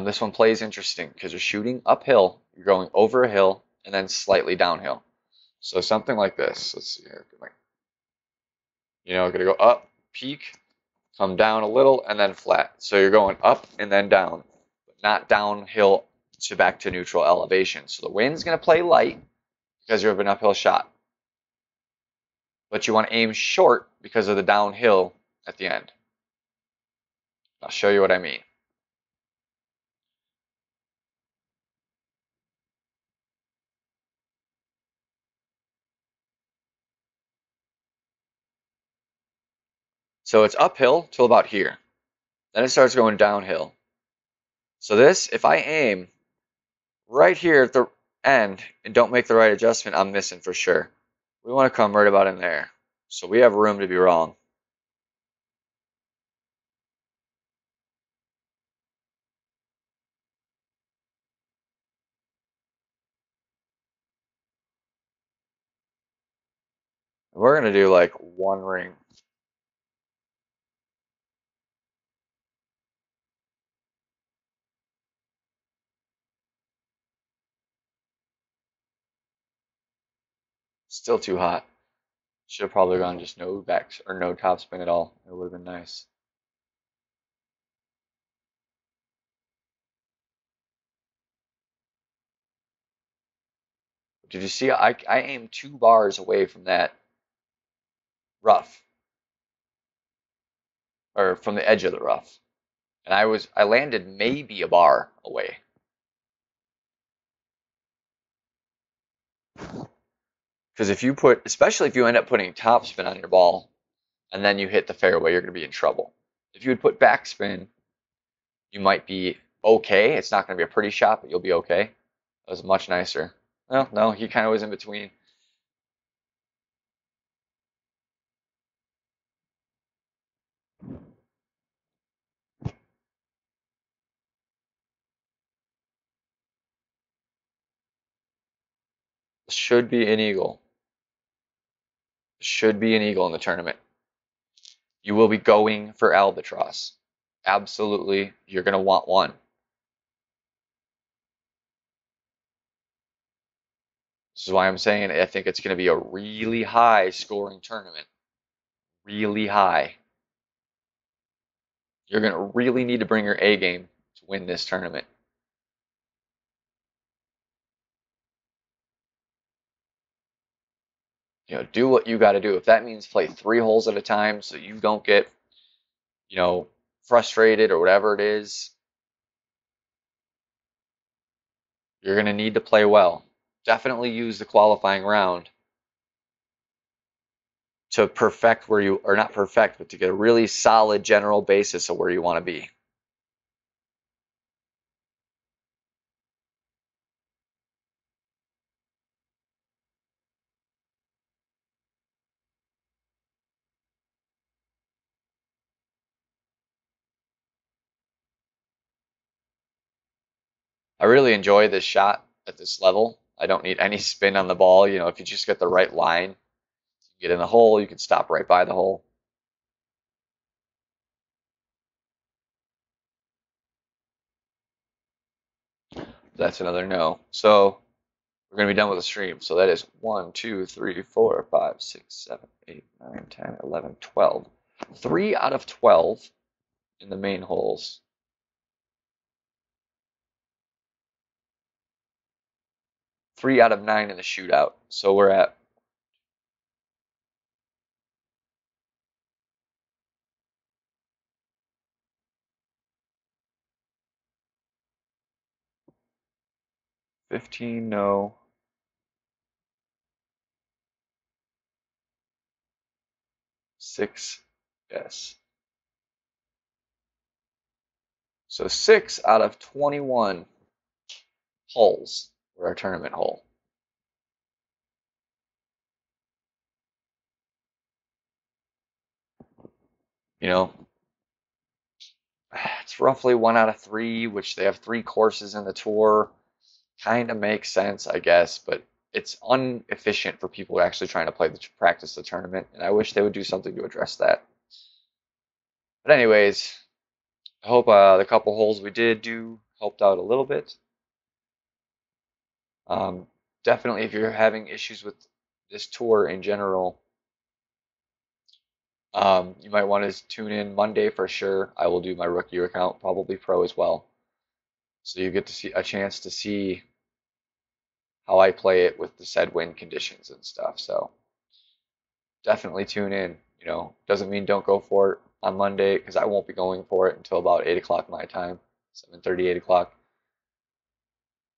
This one plays interesting because you're shooting uphill, you're going over a hill, and then slightly downhill. So something like this. Let's see here. Gonna go up, peak, come down a little, and then flat. So you're going up and then down, but not downhill to back to neutral elevation. So the wind's gonna play light because you have an uphill shot, but you want to aim short because of the downhill at the end. I'll show you what I mean. So it's uphill till about here. Then it starts going downhill. So this, if I aim right here at the end and don't make the right adjustment, I'm missing for sure. We want to come right about in there. So we have room to be wrong. We're going to do like one ring. Still too hot. Should have probably gone just no backs or no topspin at all. It would have been nice. Did you see? I aimed 2 bars away from that rough, or from the edge of the rough, and I landed maybe a bar away. Because if you put, especially if you end up putting topspin on your ball, and then you hit the fairway, you're going to be in trouble. If you would put backspin, you might be okay. It's not going to be a pretty shot, but you'll be okay. That was much nicer. Well, no, he kind of was in between. Should be an eagle. Should be an eagle in the tournament. You will be going for albatross. Absolutely, you're going to want one. This is why I'm saying I think it's going to be a really high scoring tournament. Really high. You're going to really need to bring your A game to win this tournament. Do what you got to do. If that means play 3 holes at a time so you don't get, frustrated or whatever it is, you're going to need to play well. Definitely use the qualifying round to perfect where you, or not perfect, but to get a really solid general basis of where you want to be. I really enjoy this shot at this level. I don't need any spin on the ball. If you just get the right line, you get in the hole, you can stop right by the hole. That's another no. So we're going to be done with the stream. So that is 1, 2, 3, 4, 5, 6, 7, 8, 9, 10, 11, 12. 3 out of 12 in the main holes. 3 out of 9 in the shootout. So we're at 15, no. 6, yes. So 6 out of 21 holes were our tournament hole. You know, it's roughly 1 out of 3, which they have 3 courses in the tour. Kind of makes sense, I guess, but it's inefficient for people actually trying to practice the tournament, and I wish they would do something to address that. But anyways, I hope the couple holes we did do helped out a little bit. Um, Definitely, if you're having issues with this tour in general, you might want to tune in Monday for sure. I will do my rookie account, probably pro as well. So you get to see a chance to see how I play it with the said wind conditions and stuff. So definitely tune in. Doesn't mean don't go for it on Monday because I won't be going for it until about 8 o'clock my time, 7:30, 8 o'clock.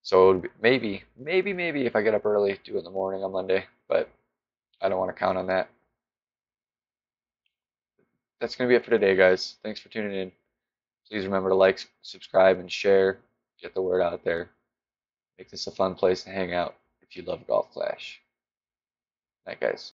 So maybe if I get up early, do it in the morning on Monday, but I don't want to count on that. That's going to be it for today, guys. Thanks for tuning in. Please remember to like, subscribe, and share. Get the word out there. Make this a fun place to hang out if you love Golf Clash. Night, guys.